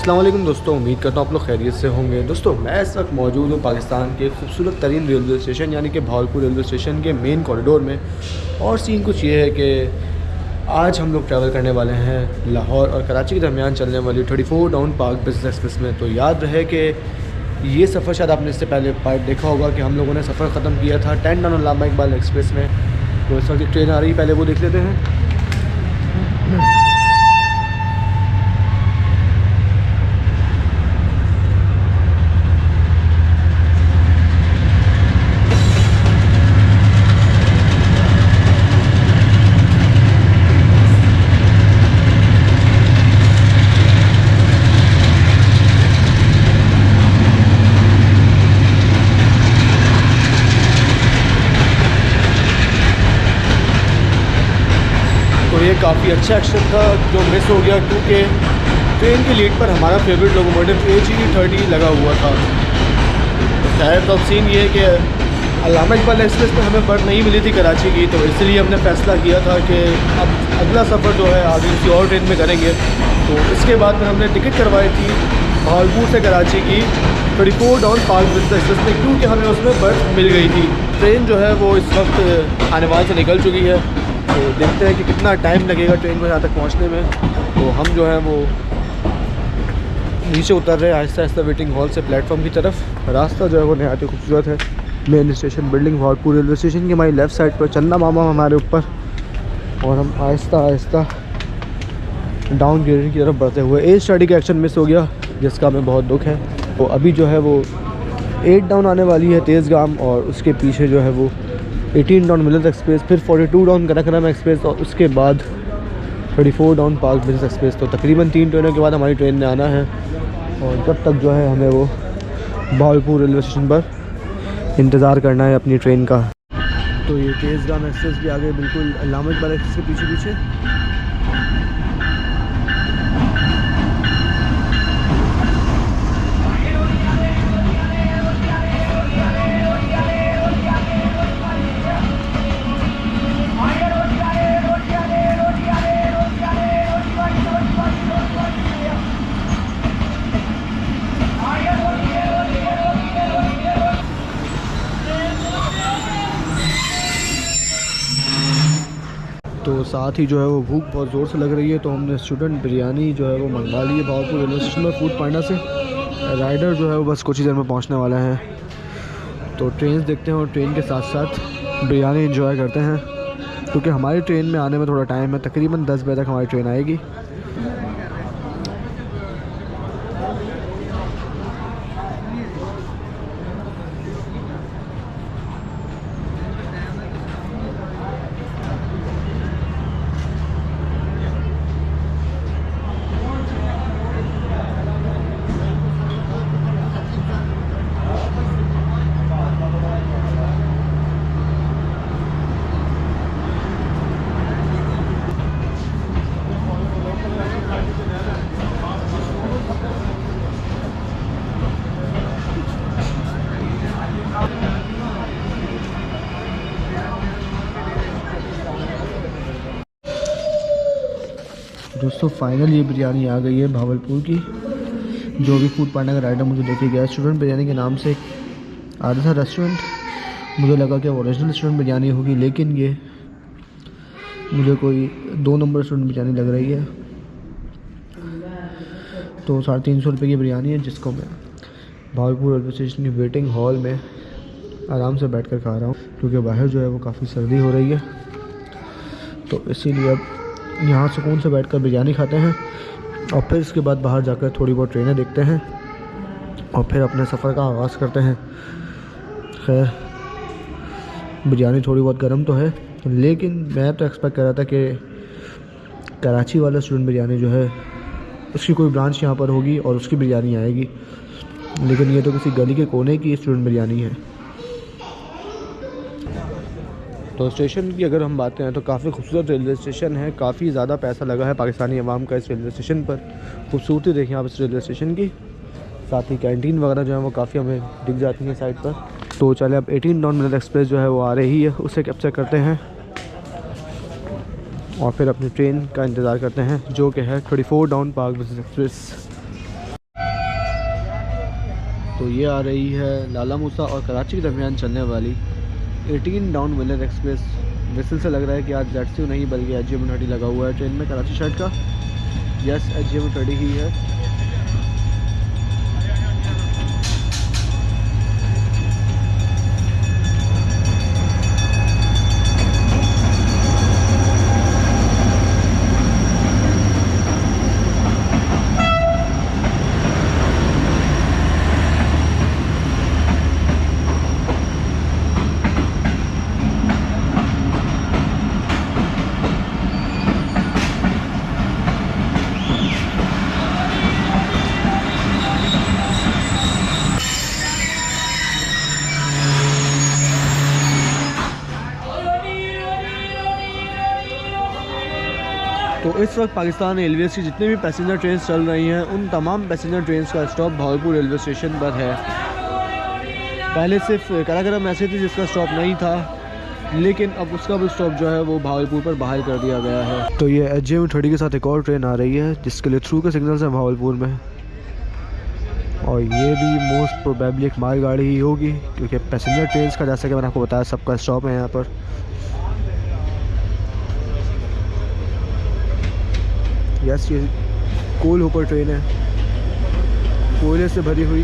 अस्सलाम वालेकुम दोस्तों, उम्मीद करता हूँ आप लोग खैरियत से होंगे। दोस्तों मैं इस वक्त मौजूद हूँ पाकिस्तान के खूबसूरत तरीन रेलवे स्टेशन यानी कि भावलपुर रेलवे स्टेशन के मेन कॉरिडोर में। और सीन कुछ ये है कि आज हम लोग ट्रैवल करने वाले हैं लाहौर और कराची के दरमियान चलने वाली 34 डाउन पार्क बिजनेस एक्सप्रेस में। तो याद रहे कि ये सफ़र शायद आपने इससे पहले पार्ट देखा होगा कि हम लोगों ने सफ़र ख़त्म किया था 10 डाउन अल्लामा इकबाल एक्सप्रेस में। तो इस वक्त एक ट्रेन आ रही है, पहले वो देख लेते हैं। तो ये काफ़ी अच्छा एक्शन था जो मिस हो गया, क्योंकि ट्रेन की लीड पर हमारा फेवरेट लोकोमोटिव AG30 लगा हुआ था। खैर तो अब सीन ये है कि अल्लामा इकबाल एक्सप्रेस में हमें बर्थ नहीं मिली थी कराची की, तो इसलिए हमने फ़ैसला किया था कि अब अगला सफ़र जो है आगे किसी और ट्रेन में करेंगे। तो इसके बाद फिर हमने टिकट करवाई थी भावलपुर से कराची की 34 डाउन पार्क बिजनेस एक्सप्रेस में, क्योंकि हमें उसमें बर्थ मिल गई थी। ट्रेन जो है वो इस वक्त खानेवाल से निकल चुकी है। तो देखते हैं कि कितना टाइम लगेगा ट्रेन को यहाँ तक पहुँचने में। तो हम जो है वो नीचे उतर रहे हैं आहिस्ता आहिस्ता वेटिंग हॉल से प्लेटफॉर्म की तरफ। रास्ता जो है वो नहायत खूबसूरत है। Main station building Bahawalpur railway station की हमारी लेफ़्ट साइड पर चन्ना मामा हमारे ऊपर, और हम आहिस्ता आहिस्ता डाउन गियरिंग की तरफ बढ़ते हुए। A30 का एक्शन मिस हो गया जिसका हमें बहुत दुख है। तो अभी जो है वो 8 डाउन आने वाली है तेज़गाम, और उसके पीछे जो है वो 18 डाउन मिलत एक्सप्रेस, फिर 42 डाउन कनकराम एक्सप्रेस, और उसके बाद 34 डाउन पार्क बिजनेस एक्सप्रेस। तो तकरीबन 3 ट्रेनों के बाद हमारी ट्रेन ने आना है, और जब तक जो है हमें वो भावलपुर रेलवे स्टेशन पर इंतज़ार करना है अपनी ट्रेन का। तो ये तेज़गाम एक्सप्रेस भी आगे बिल्कुल अल्लामा इकबाल एक्सप्रेस के पीछे पीछे। तो साथ ही जो है वो भूख बहुत ज़ोर से लग रही है, तो हमने स्टूडेंट बिरयानी जो है वो मंगवा ली है भावलपुर रेलवे स्टेशन पर फूड पांडा से। राइडर जो है वो बस कुछ ही देर में पहुंचने वाला है। तो ट्रेन देखते हैं और ट्रेन के साथ साथ बिरयानी एंजॉय करते हैं, क्योंकि हमारी ट्रेन में आने में थोड़ा टाइम है। तकरीबन 10 बजे तक हमारी ट्रेन आएगी। दोस्तों फाइनल ये बिरयानी आ गई है भावलपुर की, जो भी फूड पांडा का राइडर मुझे लेके गया। स्टूडेंट बिरयानी के नाम से आ रहा था रेस्टोरेंट, मुझे लगा कि ओरिजिनल स्टूडेंट बिरयानी होगी, लेकिन ये मुझे कोई 2 नंबर स्टूडेंट बिरयानी लग रही है। तो 350 रुपये की बिरयानी है, जिसको मैं भावलपुर रेलवे स्टेशन की वेटिंग हॉल में आराम से बैठ कर खा रहा हूँ, क्योंकि बाहर जो है वो काफ़ी सर्दी हो रही है। तो इसीलिए अब यहाँ सुकून से बैठकर बिरयानी खाते हैं, और फिर इसके बाद बाहर जाकर थोड़ी बहुत ट्रेनें देखते हैं, और फिर अपने सफ़र का आगाज़ करते हैं। खैर बिरयानी थोड़ी बहुत गर्म तो है, लेकिन मैं तो एक्सपेक्ट कर रहा था कि कराची वाला स्टूडेंट बिरयानी जो है उसकी कोई ब्रांच यहाँ पर होगी और उसकी बिरयानी आएगी, लेकिन ये तो किसी गली के कोने की स्टूडेंट बिरयानी है। तो स्टेशन की अगर हम बात करें तो काफ़ी खूबसूरत रेलवे स्टेशन है। काफ़ी ज़्यादा पैसा लगा है पाकिस्तानी अवाम का इस रेलवे स्टेशन पर। खूबसूरती देखें आप इस रेलवे स्टेशन की। साथ ही कैंटीन वगैरह जो है वो काफ़ी हमें दिख जाती हैं साइड पर। तो चले अब 18 डाउन मिलत एक्सप्रेस जो है वो आ रही है, उसे कैप्चर करते हैं और फिर अपनी ट्रेन का इंतज़ार करते हैं, जो कि है 34 डाउन पार्क बिजनेस एक्सप्रेस। तो ये आ रही है लाला मूसा और कराची के दरमियान चलने वाली 18 डाउन विलर एक्सप्रेस। विसल से लग रहा है कि आज ZCU नहीं बल्कि HGM30 लगा हुआ है ट्रेन में कराची शहर का। यस, HGM30 ही है। तो इस वक्त पाकिस्तान रेलवेज़ की जितने भी पैसेंजर ट्रेन चल रही हैं उन तमाम पैसेंजर ट्रेन का स्टॉप भावलपुर रेलवे स्टेशन पर है। पहले सिर्फ काराकोरम ऐसे थी जिसका स्टॉप नहीं था, लेकिन अब उसका भी स्टॉप जो है वो भावलपुर पर बाहर कर दिया गया है। तो ये HGM30 के साथ एक और ट्रेन आ रही है जिसके लिए थ्रू के सिग्नल्स हैं भावलपुर में, और ये भी मोस्ट प्रोबेबली एक मालगाड़ी ही होगी क्योंकि पैसेंजर ट्रेन का जैसा कि मैंने आपको बताया सबका स्टॉप है यहाँ पर। यस, ये कोल होपर ट्रेन है, कोयले से भरी हुई।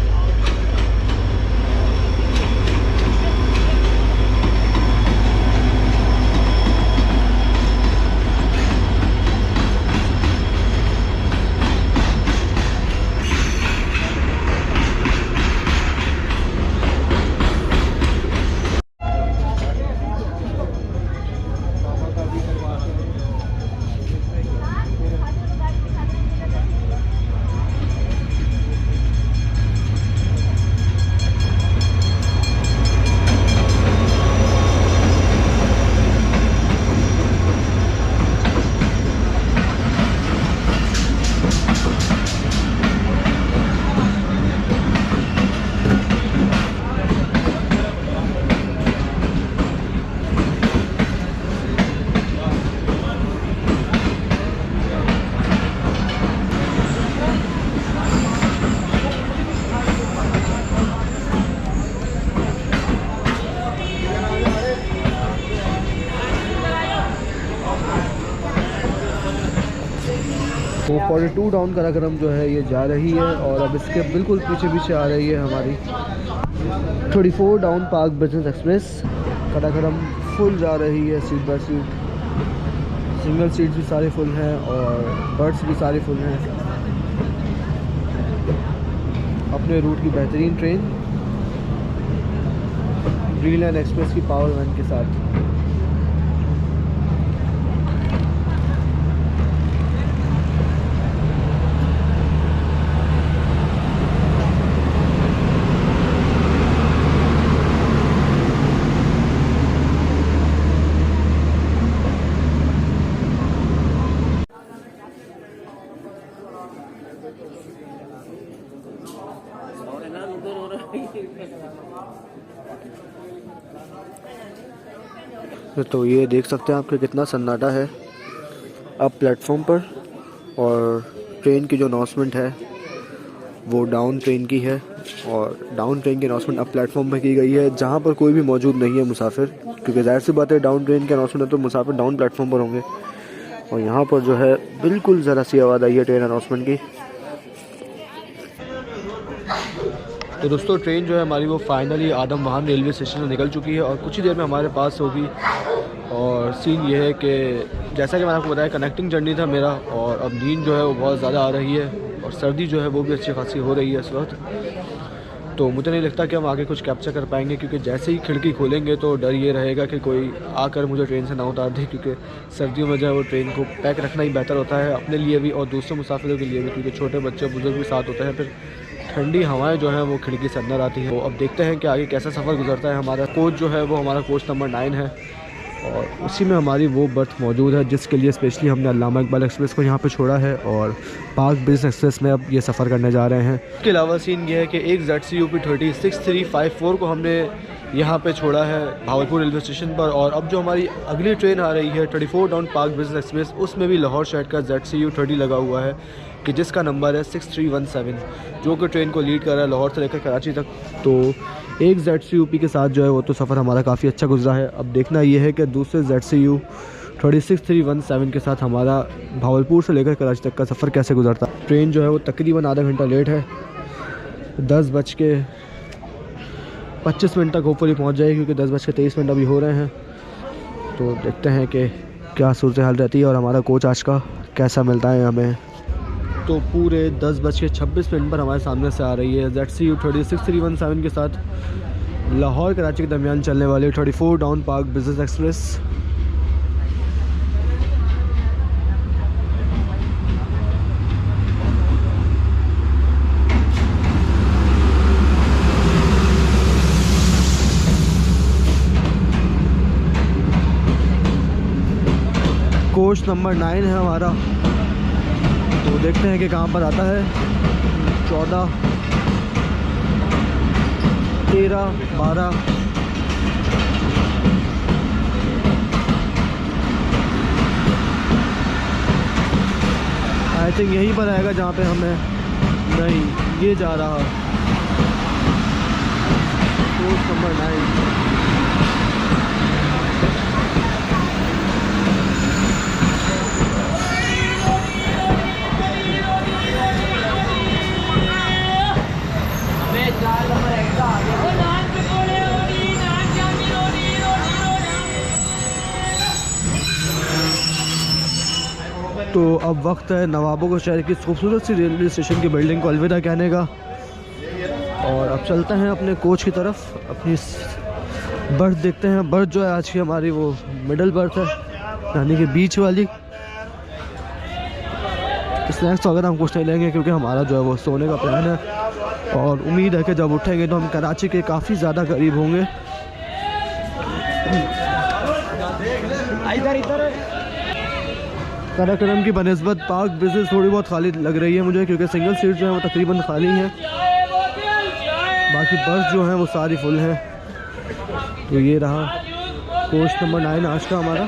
तो 42 डाउन काराकोरम जो है ये जा रही है, और अब इसके बिल्कुल पीछे पीछे आ रही है हमारी 34 down Pak business express. Karakoram full जा रही है, seat by seat, single seat भी सारे फुल हैं और बर्ड्स भी सारे फुल हैं। अपने रूट की बेहतरीन ट्रेन ग्रीन लाइन एक्सप्रेस की पावर वैन के साथ। तो ये देख सकते हैं आपके कितना सन्नाटा है अब प्लेटफॉर्म पर, और ट्रेन की जो अनाउंसमेंट है वो डाउन ट्रेन की है, और डाउन ट्रेन की अनाउंसमेंट अब प्लेटफॉर्म पर की गई है जहाँ पर कोई भी मौजूद नहीं है मुसाफिर, क्योंकि जाहिर सी बात है डाउन ट्रेन की अनाउंसमेंट है तो मुसाफिर डाउन प्लेटफॉर्म पर होंगे। और यहाँ पर जो है बिल्कुल ज़रा सी आवाज़ आई है ट्रेन अनाउंसमेंट की। तो दोस्तों ट्रेन जो है हमारी वो फाइनली आदम वाहन रेलवे स्टेशन से निकल चुकी है और कुछ ही देर में हमारे पास होगी। और सीन ये है कि जैसा कि मैंने आपको बताया कनेक्टिंग जर्नी था मेरा, और अब नींद जो है वो बहुत ज़्यादा आ रही है और सर्दी जो है वो भी अच्छी खासी हो रही है इस वक्त। तो मुझे नहीं लगता कि हम आगे कुछ कैप्चर कर पाएंगे, क्योंकि जैसे ही खिड़की खोलेंगे तो डर ये रहेगा कि कोई आकर मुझे ट्रेन से ना उतार दे, क्योंकि सर्दियों में जो है वो ट्रेन को पैक रखना ही बेहतर होता है अपने लिए भी और दूसरे मुसाफिरों के लिए भी, क्योंकि छोटे बच्चे बुजुर्ग भी साथ होते हैं, फिर ठंडी हवाएं जो हैं वो खिड़की से अंदर आती हैं। तो अब देखते हैं कि आगे कैसा सफ़र गुजरता है हमारा। कोच जो है वो हमारा कोच नंबर 9 है, और उसी में हमारी वो बर्थ मौजूद है जिसके लिए स्पेशली हमने अल्लामा इकबाल एक्सप्रेस को यहाँ पे छोड़ा है और पाक बिज़नेस एक्सप्रेस में अब ये सफ़र करने जा रहे हैं। इसके अलावा सीन ये है कि एक ZCUP 6354 को हमने यहाँ पे छोड़ा है भावलपुर रेलवे स्टेशन पर, और अब जो हमारी अगली ट्रेन आ रही है 34 डाउन पाक बिज़नेस एक्सप्रेस, उसमें भी लाहौर शहर का ZCU 30 लगा हुआ है कि जिसका नंबर है 6317, जो कि ट्रेन को लीड कर रहा है लाहौर से लेकर कराची तक। तो एक ZCUP के साथ जो है वो तो सफ़र हमारा काफ़ी अच्छा गुजरा है। अब देखना ये है कि दूसरे ZCU 36317 के साथ हमारा भावलपुर से लेकर कराची तक का सफ़र कैसे गुजरता। ट्रेन जो है वो तकरीबन आधा घंटा लेट है, 10:25 तक होपफुली पहुंच जाएगी, क्योंकि 10:23 अभी हो रहे हैं। तो देखते हैं कि क्या सूरत हाल रहती है और हमारा कोच आज का कैसा मिलता है हमें। तो पूरे 10:26 पर हमारे सामने से आ रही है ZCU 36317 के साथ लाहौर कराची के दरमियान चलने वाली 34 डाउन पाक बिज़नेस एक्सप्रेस। कोच नंबर 9 है हमारा, तो देखते हैं कि कहाँ पर आता है। 14, 13, 12 आई थिंक यहीं पर आएगा जहाँ पे हमें, नहीं ये जा रहा कोच नंबर 9। तो अब वक्त है नवाबों को शहर की खूबसूरत सी रेलवे स्टेशन की बिल्डिंग को अलविदा कहने का, और अब चलते हैं अपने कोच की तरफ। अपनी बर्थ देखते हैं। बर्थ जो है आज की हमारी वो मिडल बर्थ है, यानी कि बीच वाली। स्नैक्स वगैरह हम कुछ नहीं लेंगे क्योंकि हमारा जो है वो सोने का प्लान है, और उम्मीद है कि जब उठेंगे तो हम कराची के काफ़ी ज़्यादा करीब होंगे। कराक्रम की बनस्बत पाक बिज़नेस थोड़ी बहुत खाली लग रही है मुझे, क्योंकि सिंगल सीट जो है वो तकरीबन खाली है, बाकी बस जो है वो सारी फुल है। तो ये रहा कोच नंबर 9 आज का हमारा।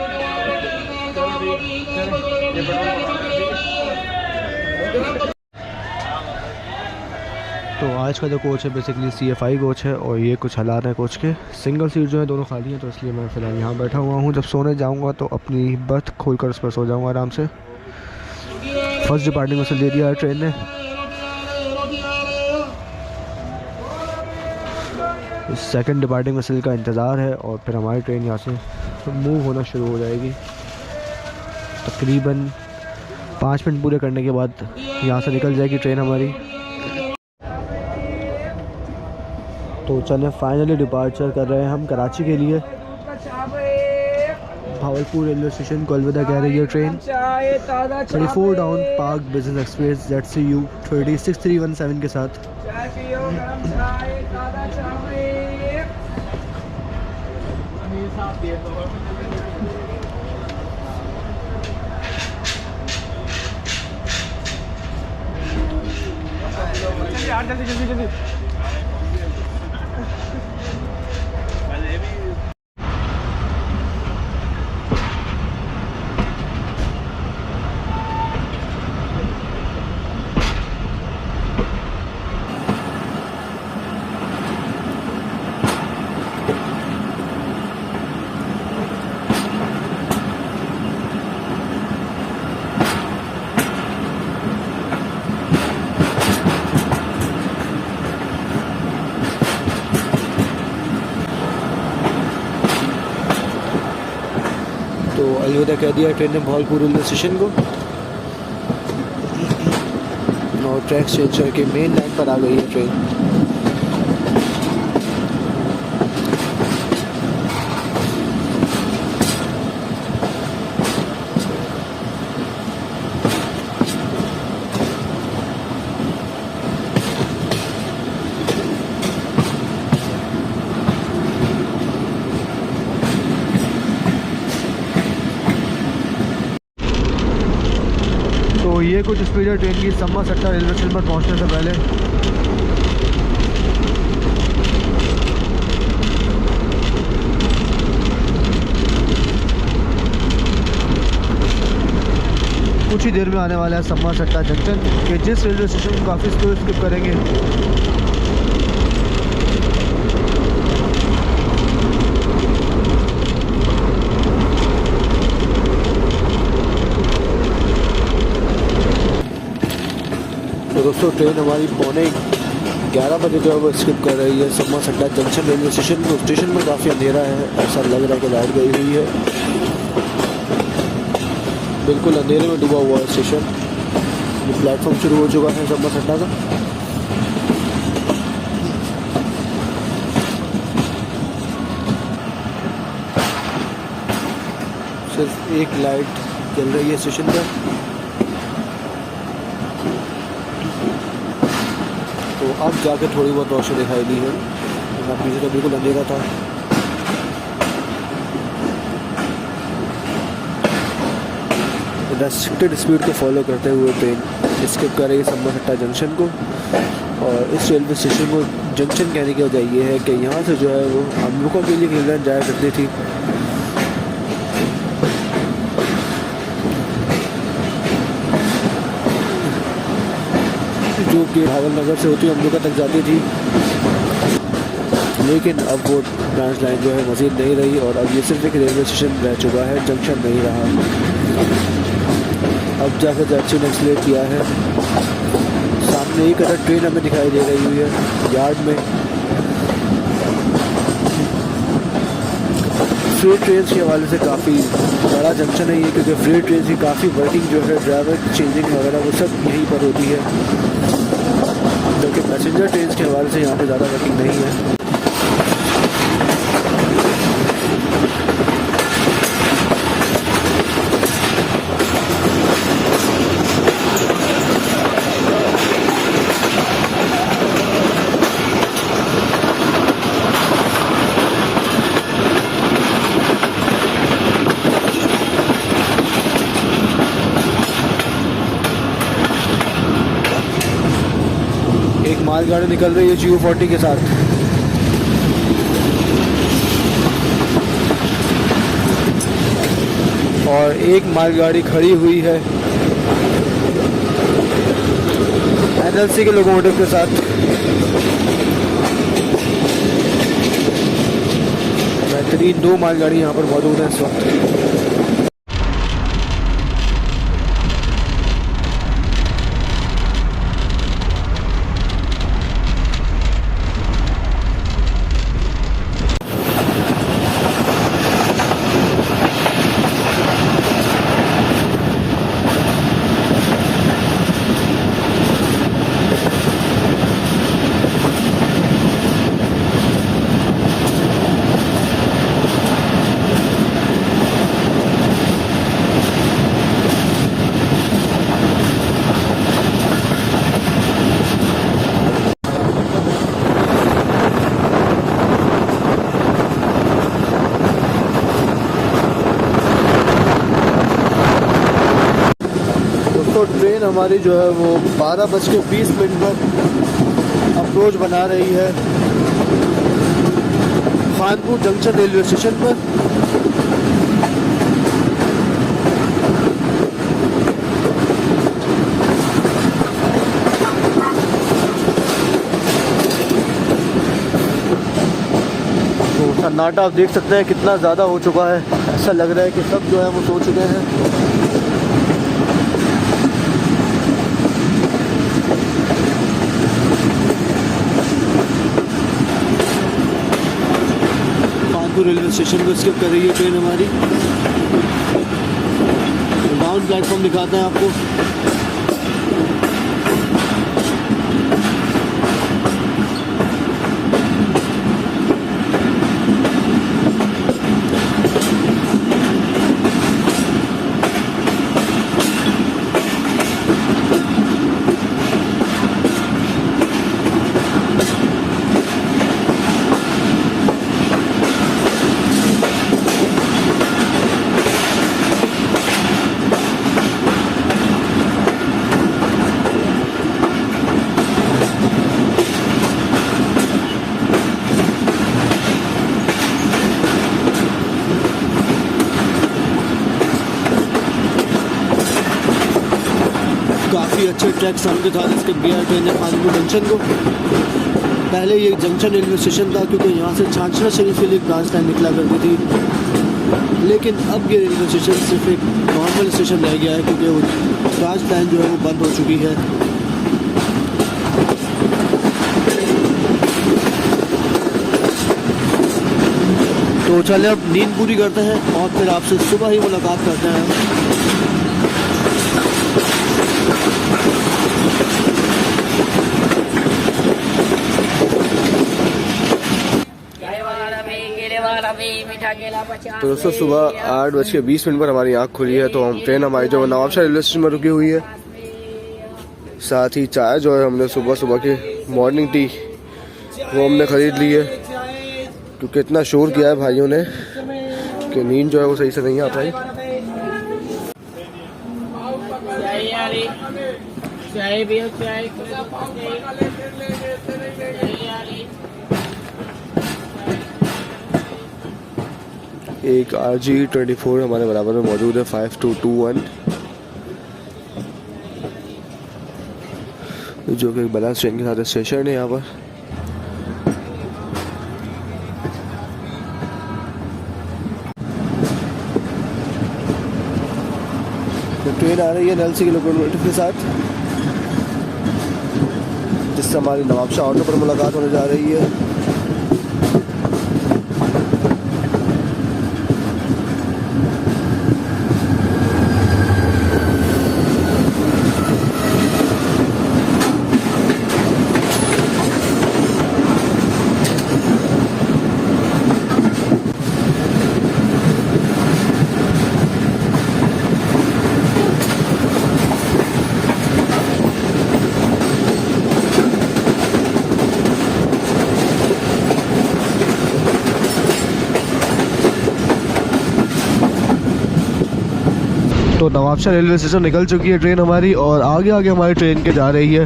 तो आज का जो कोच है बेसिकली CFI कोच है, और ये कुछ हालात हैं कोच के। सिंगल सीट जो है दोनों खाली हैं, तो इसलिए मैं फ़िलहाल यहाँ बैठा हुआ हूँ। जब सोने जाऊँगा तो अपनी बर्थ खोलकर उस पर सो जाऊँगा आराम से। फर्स्ट डिपार्टिंग वसल दे दिया है ट्रेन ने। सेकंड डिपार्टिंग वसल का इंतज़ार है, और फिर हमारी ट्रेन यहाँ से मूव होना शुरू हो जाएगी। तकरीबन 5 मिनट पूरे करने के बाद यहाँ से निकल जाएगी ट्रेन हमारी। तो चलें, फाइनली डिपार्चर कर रहे हैं हम कराची के लिए। भावलपुर रेलवे स्टेशन को अलविदा कह रही है ट्रेन। 34 डाउन पाक बिज़नेस एक्सप्रेस ZCU 36317 के साथ। जल्दी। तो अलविदा कह दिया ट्रेन ने भावलपुर रेलवे स्टेशन को, और ट्रैक चेंज करके मेन लाइन पर आ गई है ट्रेन। ये कुछ स्पीड है ट्रेन की सम्मा सट्टा रेलवे स्टेशन पर पहुंचने से पहले। कुछ ही देर में आने वाला है सम्मा सट्टा जंक्शन के, जिस रेलवे स्टेशन को काफ़ी स्किप करेंगे। तो दोस्तों ट्रेन हमारी 11:15 बजे जो है वो स्किप कर रही है सम्मा सट्टा जंक्शन रेलवे स्टेशन को। स्टेशन में काफ़ी अंधेरा है, ऐसा लग रहा है कि लाइट गई हुई है। बिल्कुल अंधेरे में डूबा हुआ है स्टेशन। ये प्लेटफॉर्म शुरू हो चुका है सम्मा सट्टा का। सिर्फ एक लाइट जल रही है स्टेशन पर। तो अब जाके थोड़ी बहुत रोशनी दिखाई दी है, पीछे तो बिल्कुल अंधेरा था। रेस्ट्रिक्टेड स्पीड को फॉलो करते हुए ट्रेन स्किप कर रही है सम्मा सट्टा जंक्शन को। और इस रेलवे स्टेशन को जंक्शन कहने की वजह ये है कि यहाँ से जो है वो अमरुका के लिए रेलगाड़ी जाया करती थी। जो कि भावलनगर से होती अमरुका तक जाती थी, लेकिन अब वो ब्रांच लाइन जो है मज़ीद नहीं रही और अब ये सिर्फ एक रेलवे स्टेशन रह चुका है, जंक्शन नहीं रहा। अब जाकर जर्सी ने एक्सलेट किया है। सामने एक अदर ट्रेन हमें दिखाई दे रही हुई है यार्ड में। फ्रेट ट्रेन के हवाले से काफ़ी बड़ा जंक्शन है ये, क्योंकि फ्रेट ट्रेन की काफ़ी वर्किंग जो है ड्राइवर चेंजिंग वगैरह वो सब यहीं पर होती है, जबकि पैसेंजर ट्रेन के हवाले से यहाँ पे ज़्यादा वर्किंग नहीं है। मालगाड़ी निकल रही है GO40 के साथ। और एक मालगाड़ी खड़ी हुई है NLC के लोकोमोटिव के साथ। बेहतरीन 2 मालगाड़ी यहाँ पर मौजूद है इस वक्त। ट्रेन हमारी जो है वो 12:20 पर अप्रोच बना रही है खानपुर जंक्शन रेलवे स्टेशन पर। तो सन्नाटा आप देख सकते हैं कितना ज़्यादा हो चुका है। ऐसा लग रहा है कि सब जो है वो सो चुके हैं। रेलवे स्टेशन को स्किप कर रही है ट्रेन हमारी। डाउन प्लेटफॉर्म दिखाते हैं आपको। काफ़ी अच्छे ट्रैक साउंड के साथ इसके गया ट्रेन ने खानपुर जंक्शन को। पहले ये जंक्शन रेलवे स्टेशन था क्योंकि यहाँ से छाछना शरीफ के लिए ब्रांच लाइन निकला करती थी, लेकिन अब ये रेलवे स्टेशन सिर्फ एक नॉर्मल स्टेशन रह गया है क्योंकि वो ब्रांच लाइन जो है वो बंद हो चुकी है। तो चले अब नींद पूरी करते हैं और फिर आपसे सुबह ही मुलाकात करते हैं। तो दोस्तों सुबह 8:20 पर हमारी आँख खुली है। तो हम ट्रेन हमारी जो नवाबशाह रेलवे स्टेशन में रुकी हुई है। साथ ही चाय जो है हमने सुबह सुबह की मॉर्निंग टी वो हमने ख़रीद ली है क्योंकि इतना शोर किया है भाइयों ने कि नींद जो है वो सही से नहीं आ पाई। एक RG24 हमारे बराबर में मौजूद है 5221, जो कि बैलेंस ट्रेन के साथ स्टेशन है यहाँ पर। तो ट्रेन आ रही है नलसी के लोकोमोटिव के साथ, जिससे हमारी नवाबशाह ऑटो पर मुलाकात होने जा रही है। तो नवाबशाह रेलवे स्टेशन निकल चुकी है ट्रेन हमारी, और आगे आगे हमारी ट्रेन के जा रही है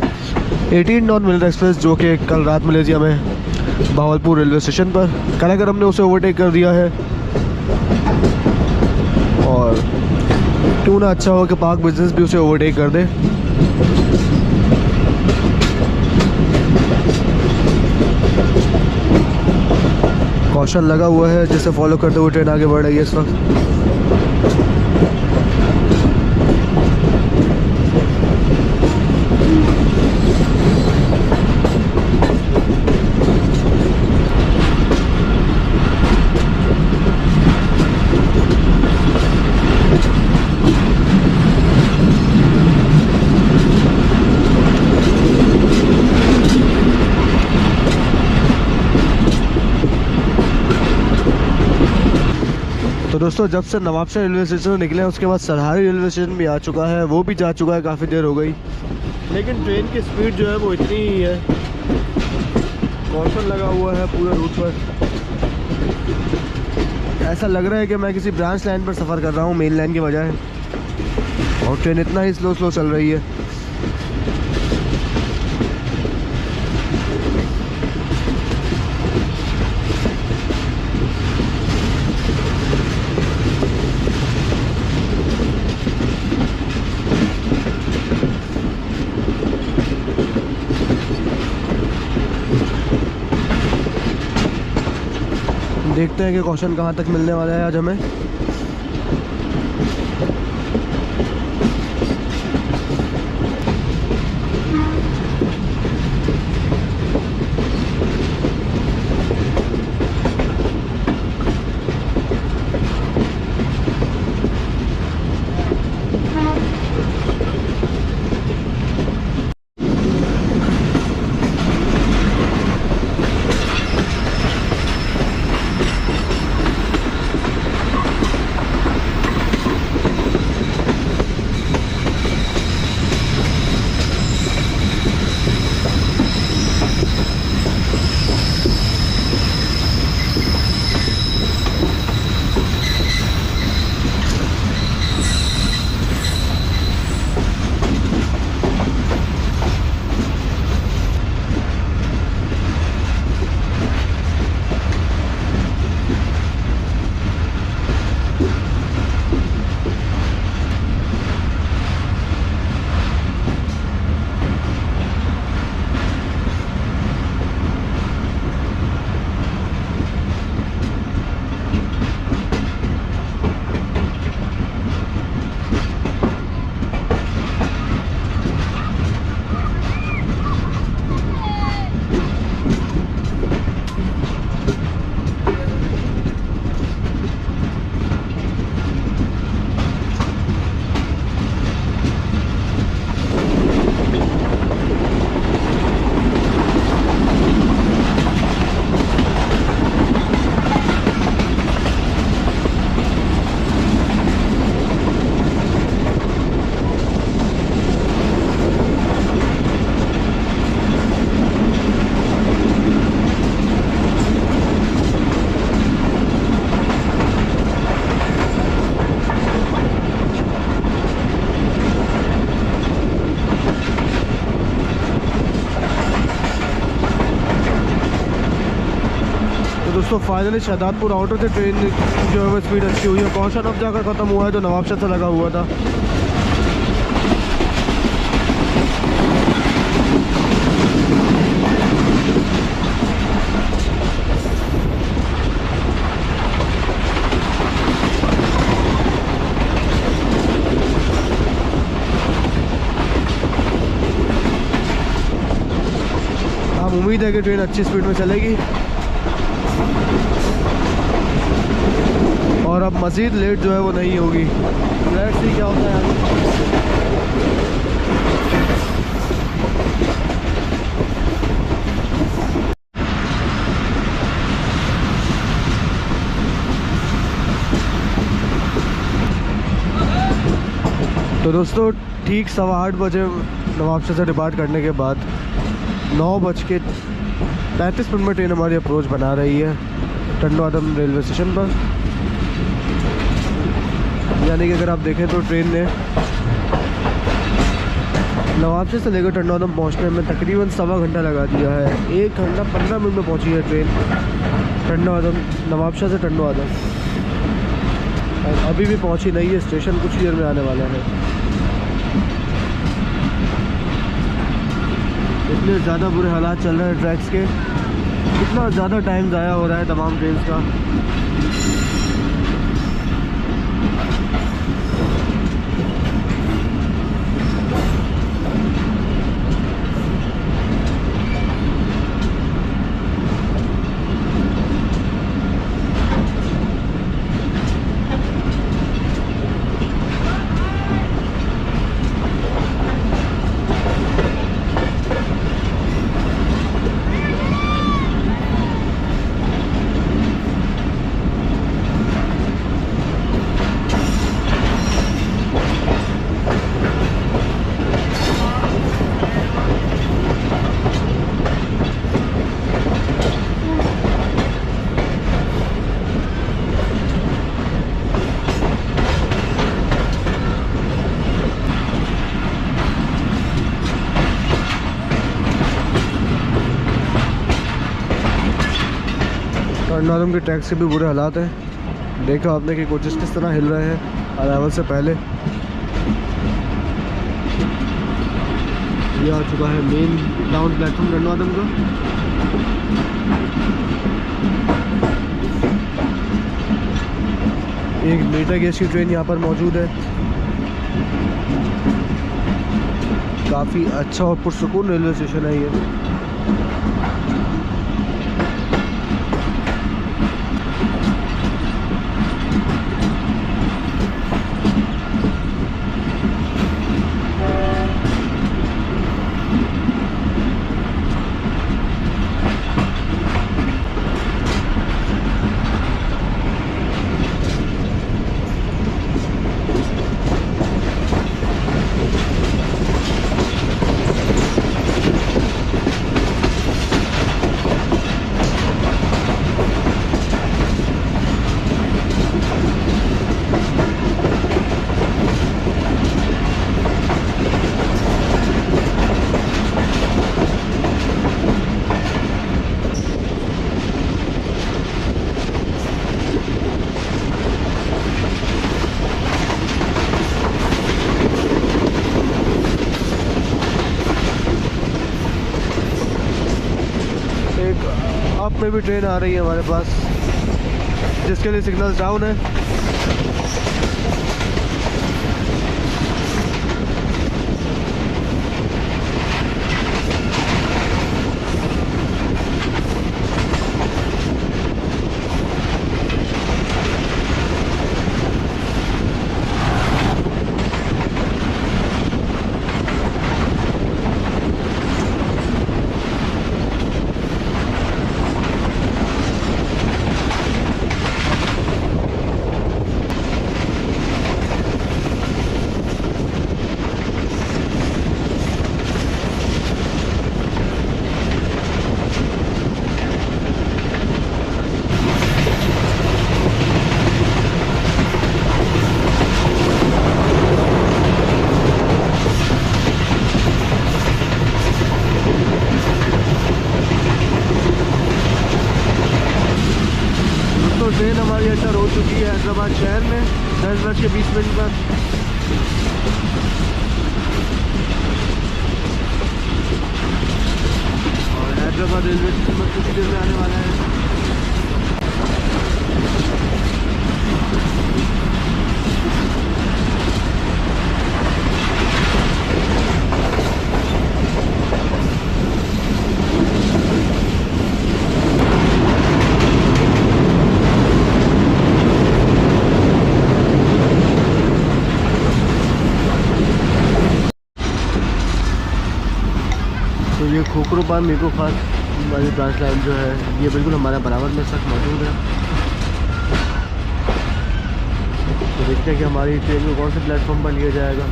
18 नॉन मिनट एक्सप्रेस, जो कि कल रात मिली थी हमें भावलपुर रेलवे स्टेशन पर। कल अगर हमने उसे ओवरटेक कर दिया है, और क्यों ना अच्छा हो कि पाक बिजनेस भी उसे ओवरटेक कर दे। कॉशन लगा हुआ है जिसे फॉलो करते हुए ट्रेन आगे बढ़ रही है इस वक्त। तो दोस्तों जब से नवाबशाह रेलवे स्टेशन निकले हैं उसके बाद सरहारी रेलवे स्टेशन भी आ चुका है, वो भी जा चुका है, काफ़ी देर हो गई, लेकिन ट्रेन की स्पीड जो है वो इतनी ही है। कॉशन लगा हुआ है पूरे रूट पर, ऐसा लग रहा है कि मैं किसी ब्रांच लाइन पर सफ़र कर रहा हूँ मेन लाइन के बजाय, और ट्रेन इतना ही स्लो चल रही है। देखते हैं कि क्वेश्चन कहाँ तक मिलने वाला है आज हमें। दोस्तों फाइनली शहदादपुर आउटर से ट्रेन जो है वो स्पीड अच्छी हुई है। कौशन अब जाकर ख़त्म हुआ है जो नवाबशाह से लगा हुआ था। उम्मीद है कि ट्रेन अच्छी स्पीड में चलेगी और अब मज़ीद लेट जो है वो नहीं होगी। लेट्स सी क्या होता है आगे। तो दोस्तों ठीक 8:15 बजे नवाबशाह से डिपार्ट करने के बाद 9:35 में ट्रेन हमारी अप्रोच बना रही है टंडो आदम रेलवे स्टेशन पर। यानी कि अगर आप देखें तो ट्रेन ने नवाबशाह से लेकर टंडो आदम पहुँचने में तकरीबन 1.25 घंटा लगा दिया है। 1 घंटा 15 मिनट में पहुँची है ट्रेन टंडो आदम, नवाबशाह से टंडो आदम। और अभी भी पहुँची नहीं है स्टेशन, कुछ देर में आने वाला है। इतने ज़्यादा बुरे हालात चल रहे हैं ट्रैक्स के, इतना ज़्यादा टाइम ज़ाया हो रहा है तमाम ट्रेन का। टंडो के ट्रैक्स के भी बुरे हालात हैं। देखा आपने कि कोचेस किस तरह हिल रहे हैं अराइवल से पहले। ये आ चुका है मेन डाउन प्लेटफॉर्म टंडो आदम का। एक मीटर गैस की ट्रेन यहाँ पर मौजूद है। काफ़ी अच्छा और पुरसुकून रेलवे स्टेशन है ये। अप में भी ट्रेन आ रही है हमारे पास, जिसके लिए सिग्नल डाउन है। एंटर हो चुकी है हैदराबाद शहर में 10:20 पर। और हैदराबाद रेलवे स्टेशन में कुछ देर में आने वाला है। तो ये खोखरो पान मीको खास वाली ब्रांच लाइन जो है ये बिल्कुल हमारे बराबर में सख्त मौजूद है। तो देखते हैं कि हमारी ट्रेन को कौन से प्लेटफॉर्म पर लिया जाएगा।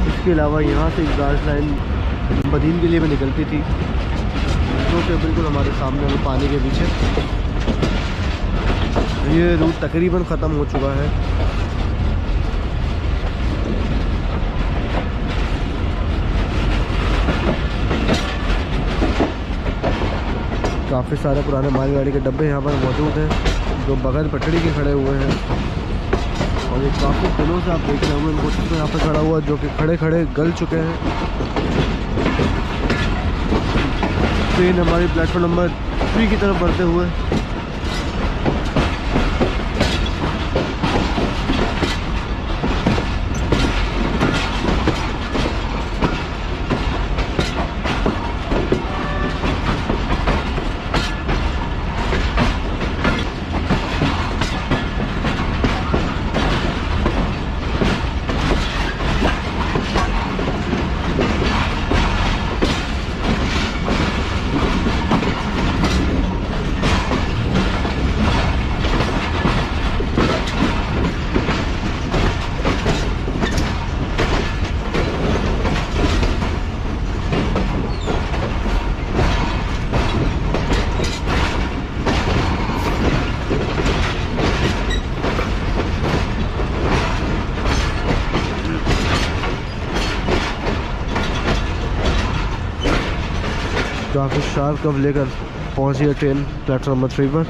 इसके अलावा यहाँ से एक ब्रांच लाइन बदीन के लिए भी निकलती थी जो कि बिल्कुल हमारे सामने वो पानी के पीछे। ये रूट तकरीबन ख़त्म हो चुका है। काफ़ी सारे पुराने मालगाड़ी के डब्बे यहाँ पर मौजूद हैं जो बगैर पटड़ी के खड़े हुए हैं। और ये काफ़ी दिनों से आप देख रहे होंगे इनको तो यहाँ पर खड़ा हुआ जो कि खड़े खड़े गल चुके हैं। ट्रेन हमारी प्लेटफॉर्म नंबर 3 की तरफ बढ़ते हुए काफ़ी शार्प कब लेकर पहुंची है ट्रेन प्लेटफॉर्म नंबर 3 पर।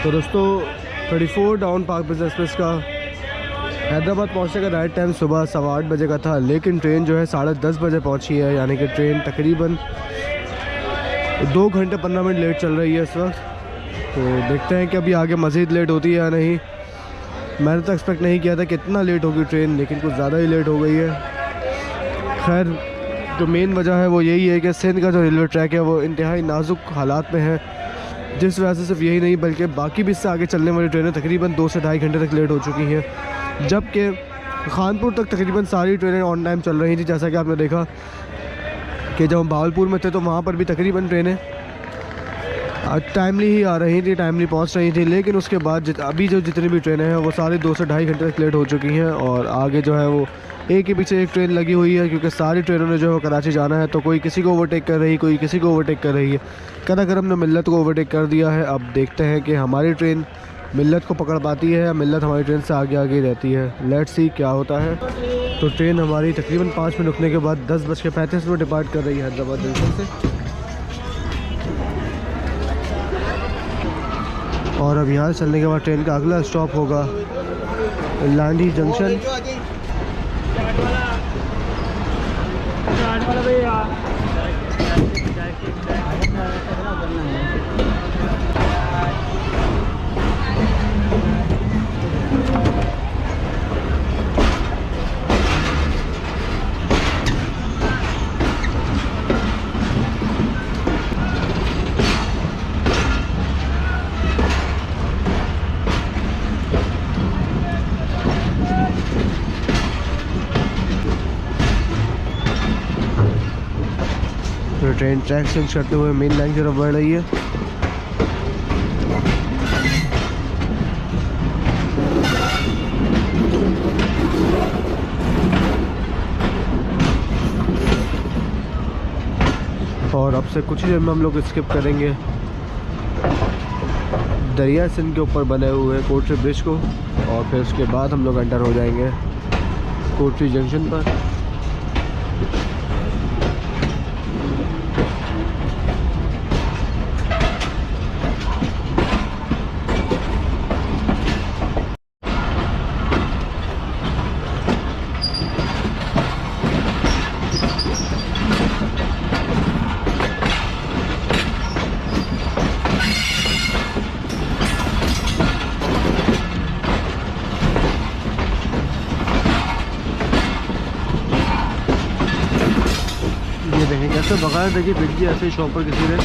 तो दोस्तों 34 डाउन पार्क बिजनेस एक्सप्रेस का हैदराबाद पहुंचने का राइट टाइम सुबह 8:15 बजे का था, लेकिन ट्रेन जो है 10:30 बजे पहुंची है। यानी कि ट्रेन तकरीबन 2 घंटे 15 मिनट लेट चल रही है इस वक्त। तो देखते हैं कि अभी आगे मज़ीद लेट होती है या नहीं। मैंने तो एक्सपेक्ट नहीं किया था कि इतना लेट होगी ट्रेन, लेकिन कुछ ज़्यादा ही लेट हो गई है। खैर जो मेन वजह है वो यही है कि सिंध का जो रेलवे ट्रैक है वो इंतहाई नाजुक हालात में है, जिस वजह से सिर्फ यही नहीं बल्कि बाकी भी इससे आगे चलने वाली ट्रेनें तकरीबन 2 से ढाई घंटे तक लेट हो चुकी हैं। जबकि खानपुर तक तकरीबन सारी ट्रेनें ऑन टाइम चल रही थी। जैसा कि आपने देखा कि जब हम भावलपुर में थे तो वहाँ पर भी तकरीबन ट्रेनें टाइमली ही आ रही थी, टाइमली पहुँच रही थी। लेकिन उसके बाद अभी जो जितनी भी ट्रेनें हैं वो सारी 2 से ढाई घंटे तक लेट हो चुकी हैं। और आगे जो है वो एक के पीछे एक ट्रेन लगी हुई है, क्योंकि सारी ट्रेनों ने जो है कराची जाना है। तो कोई किसी को ओवरटेक कर रही है, कोई किसी को ओवरटेक कर रही है। कदाकरम ने मिल्लत को ओवरटेक कर दिया है। अब देखते हैं कि हमारी ट्रेन मिल्लत को पकड़ पाती है या मिल्लत हमारी ट्रेन से आगे आगे रहती है। लेट्स सी क्या होता है। तो ट्रेन हमारी तकरीबन 5 मिनट रुकने के बाद 10:35 डिपार्ट कर रही है हैदराबाद जंक्शन से। और अब यहाँ चलने के बाद ट्रेन का अगला स्टॉप होगा लांडी जंक्शन। तो ट्रेन ट्रैक चेंज करते हुए मेन लाइन की तरफ बढ़ रही है। और अब से कुछ ही देर में हम लोग स्किप करेंगे दरिया सिंध के ऊपर बने हुए कोटरी ब्रिज को, और फिर उसके बाद हम लोग एंटर हो जाएंगे कोटरी जंक्शन पर। देखें कैसे बगैर देखिए बिक जी ऐसे शॉप पर किसी ने।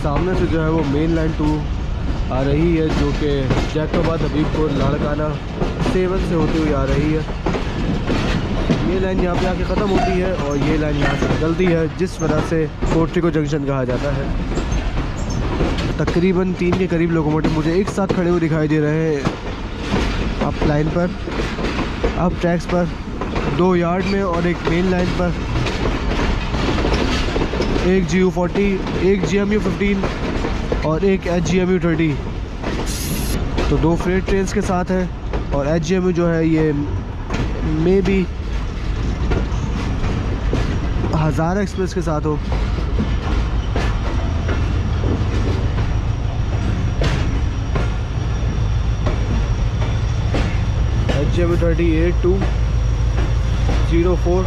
सामने से जो है वो मेन लाइन 2 आ रही है, जो कि जैकोबाद हबीबपुर लाड़काना 7 से होती हुई आ रही है। ये लाइन यहाँ पे आके ख़त्म होती है और ये लाइन यहाँ से निकलती है, जिस वजह से कोटरी को जंक्शन कहा जाता है। तकरीबन 3 के करीब लोकोमोटिव मुझे एक साथ खड़े हुए दिखाई दे रहे हैं अप लाइन पर, अप ट्रैक्स पर, 2 यार्ड में और एक मेन लाइन पर, एक GU40, एक GMU 15 और एक HGMU 30। तो 2 फ्रेट ट्रेन्स के साथ है और HGMU जो है ये मे बी हज़ारा एक्सप्रेस के साथ हो। HJB 38-204।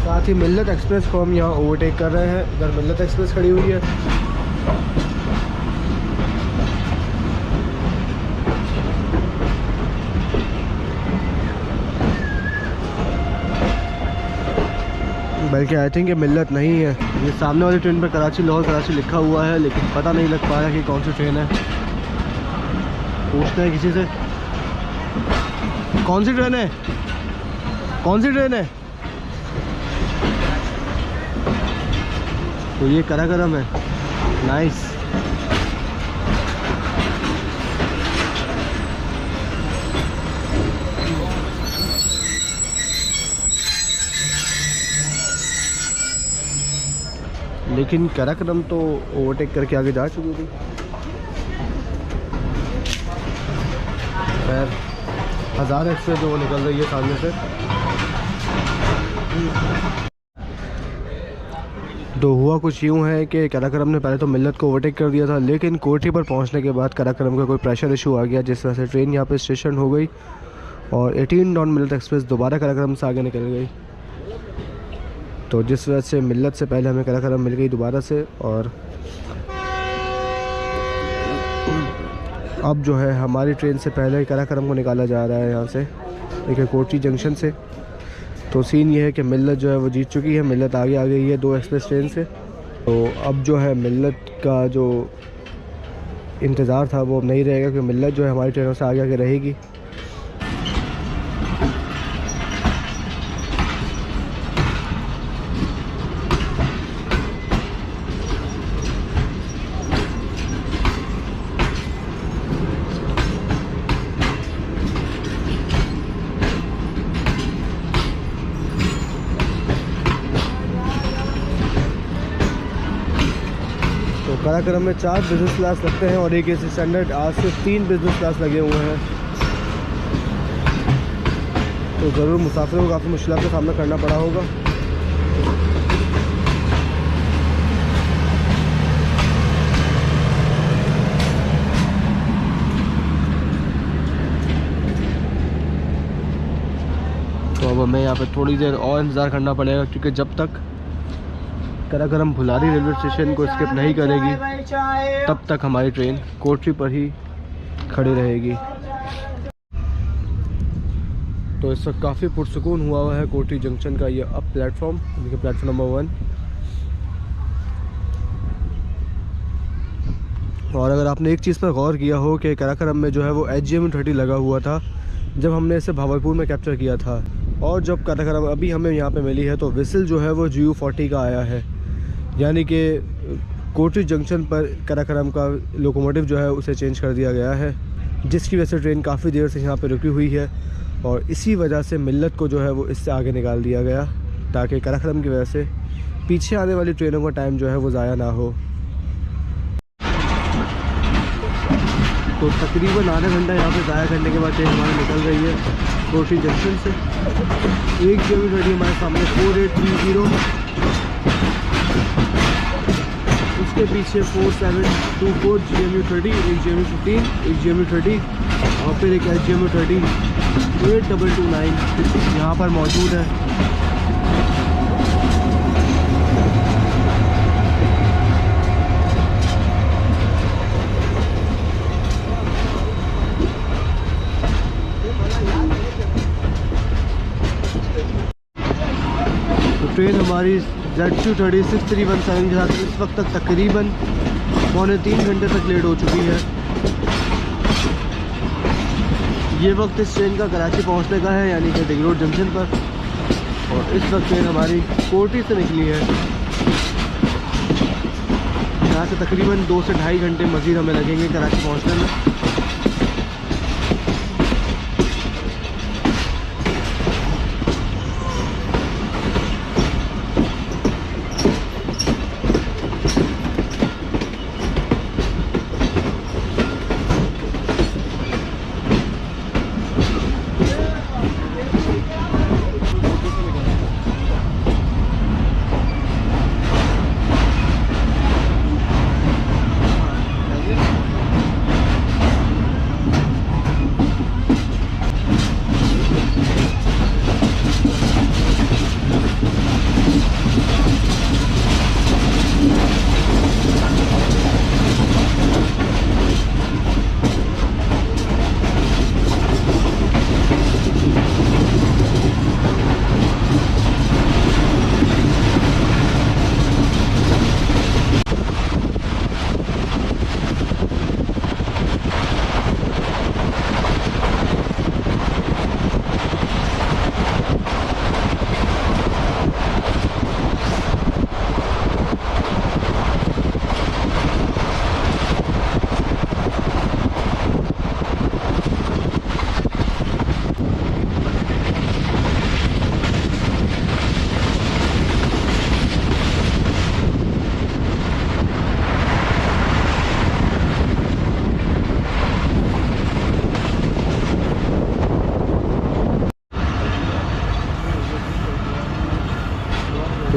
साथ ही मिल्लत एक्सप्रेस को हम यहाँ ओवरटेक कर रहे हैं। इधर मिल्लत एक्सप्रेस खड़ी हुई है। बल्कि आई थिंक ये मिल्लत नहीं है। ये सामने वाली ट्रेन पर कराची लाहौर कराची लिखा हुआ है, लेकिन पता नहीं लग पा रहा कि कौन सी ट्रेन है। पूछते हैं किसी से, कौन सी ट्रेन है, कौन सी ट्रेन है। तो ये कराकरम है। नाइस। लेकिन कराकरम तो ओवरटेक करके आगे जा चुकी थी। खैर हज़ारा एक्सप्रेस जो वो निकल रही है सामने से। तो हुआ कुछ यूँ है कि कराकरम ने पहले तो मिल्लत को ओवरटेक कर दिया था, लेकिन कोठी पर पहुंचने के बाद कराकरम का कोई प्रेशर इशू आ गया, जिस वजह से ट्रेन यहाँ पे स्टेशन हो गई और 18 नॉन मिल्लत एक्सप्रेस दोबारा कराकरम से आगे निकल गई। तो जिस वजह से मिल्लत से पहले हमें कराकरम मिल गई दोबारा से। और अब जो है हमारी ट्रेन से पहले कराकरम को निकाला जा रहा है यहाँ से, एक कोठी जंक्शन से। तो सीन ये है कि मिल्लत जो है वो जीत चुकी है। मिल्लत आगे आ गई है 2 एक्सप्रेस ट्रेन से। तो अब जो है मिल्लत का जो इंतज़ार था वो अब नहीं रहेगा, क्योंकि मिल्लत जो है हमारी ट्रेनों से आगे आगे रहेगी। कराकरम में 4 बिजनेस क्लास लगते हैं और एक एसी स्टैंडर्ड। आज से 3 बिजनेस क्लास लगे हुए हैं। तो ज़रूर मुसाफिरों को काफ़ी मुश्किल का सामना करना पड़ा होगा। तो अब हमें यहाँ पे थोड़ी देर और इंतज़ार करना पड़ेगा, क्योंकि जब तक कराकरम भुलारी रेलवे स्टेशन को स्किप नहीं करेगी तब तक हमारी ट्रेन कोठी पर ही खड़ी रहेगी। तो इस वक्त काफ़ी पुरसुकून हुआ है कोठी जंक्शन का ये अब प्लेटफॉर्म, देखिए प्लेटफॉर्म नंबर 1। और अगर आपने एक चीज़ पर गौर किया हो कि कराकरम में जो है वो HJM 30 लगा हुआ था जब हमने इसे भावलपुर में कैप्चर किया था, और जब कराकरम अभी हमें यहाँ पे मिली है तो विसिल जो है वो GU 40 का आया है। यानी कि कोठी जंक्शन पर कराकरम का लोकोमोटिव जो है उसे चेंज कर दिया गया है, जिसकी वजह से ट्रेन काफ़ी देर से यहाँ पे रुकी हुई है। और इसी वजह से मिल्लत को जो है वो इससे आगे निकाल दिया गया, ताकि कराकरम की वजह से पीछे आने वाली ट्रेनों का टाइम जो है वो ज़ाया ना हो। तो तकरीबन आधा घंटा यहाँ पे ज़ाया करने के बाद ट्रेन हमारी निकल रही है कोठी जंक्शन से। एक JB 30 हमारे सामने 4830, उसके पीछे 4724 GMU 30, एक GMU 15, एक GMU 30 और फिर एक HJM 30 8229 यहाँ पर मौजूद है। तो ट्रेन हमारी ZQ 6317 के साथ इस वक्त तक तकरीबन 2.25 घंटे तक लेट हो चुकी है। ये वक्त इस ट्रेन का कराची पहुंचने का है, यानी कि डिग रोड जंक्शन पर। और इस वक्त ट्रेन हमारी कोठी से निकली है। यहाँ से तकरीबन 2 से 2.5 घंटे मज़ीद हमें लगेंगे कराची पहुंचने में।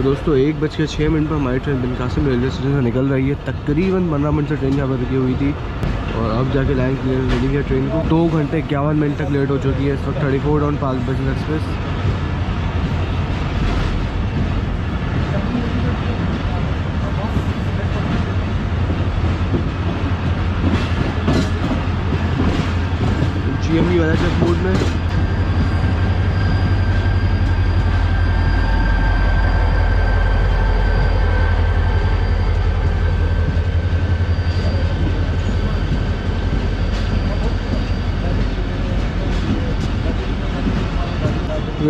तो दोस्तों 1:06 पर हमारी ट्रेन बिन कासिम रेलवे स्टेशन से निकल रही है। तकरीबन 15 मिनट से ट्रेन यहाँ पर रुकी हुई थी और अब जाके लाइन क्लियर मिली है ट्रेन को। 2 घंटे 51 मिनट तक लेट हो चुकी है इस वक्त 34 down Pak business express. GMB वाला चेक मोड में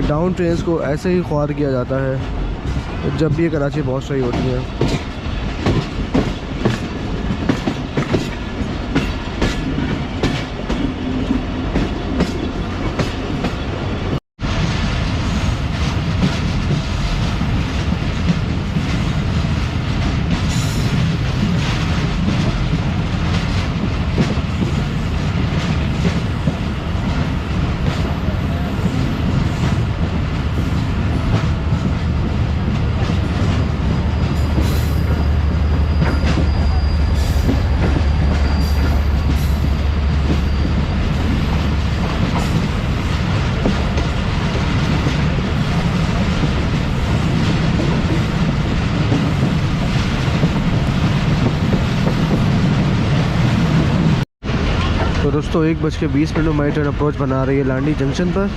डाउन ट्रेन्स को ऐसे ही ख्वार किया जाता है जब भी ये कराची पहुंच रही होती है। तो दोस्तों 1:20 में हमारी ट्रेन अप्रोच बना रही है लांडी जंक्शन पर।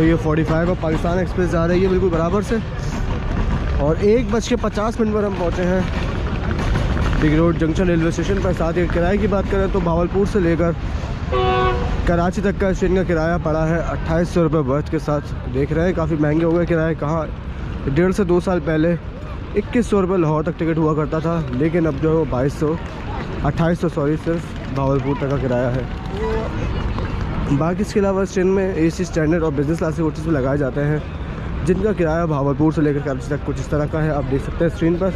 तो ये 45 और पाकिस्तान एक्सप्रेस जा रही है बिल्कुल बराबर से। और 1:50 पर हम पहुँचे हैं big road junction railway station पर। साथ ही किराए की बात करें तो भावलपुर से लेकर कराची तक का इस ट्रेन का किराया पड़ा है 2800 रुपये बर्थ के साथ। देख रहे हैं काफ़ी महंगे हो गए किराए। कहाँ 1.5 से 2 साल पहले 2100 रुपये लाहौर तक टिकट हुआ करता था, लेकिन अब जो है वो 2800 सिर्फ भावलपुर तक का किराया है। बाकी इसके अलावा इस ट्रेन में AC स्टैंडर्ड और बिजनेस क्लास के कोचेस भी लगाए जाते हैं, जिनका किराया भावलपुर से लेकर कराची तक कुछ इस तरह का है। आप देख सकते हैं स्क्रीन पर।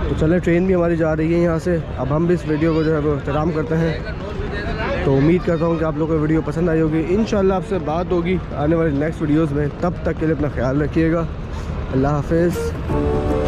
तो चले, ट्रेन भी हमारी जा रही है यहाँ से। अब हम भी इस वीडियो को जो है वो एहतराम करते हैं। तो उम्मीद करता हूँ कि आप लोगों को वीडियो पसंद आई होगी। इंशाल्लाह आपसे बात होगी आने वाली नेक्स्ट वीडियोज़ में। तब तक के लिए अपना ख्याल रखिएगा। अल्लाह हाफिज़।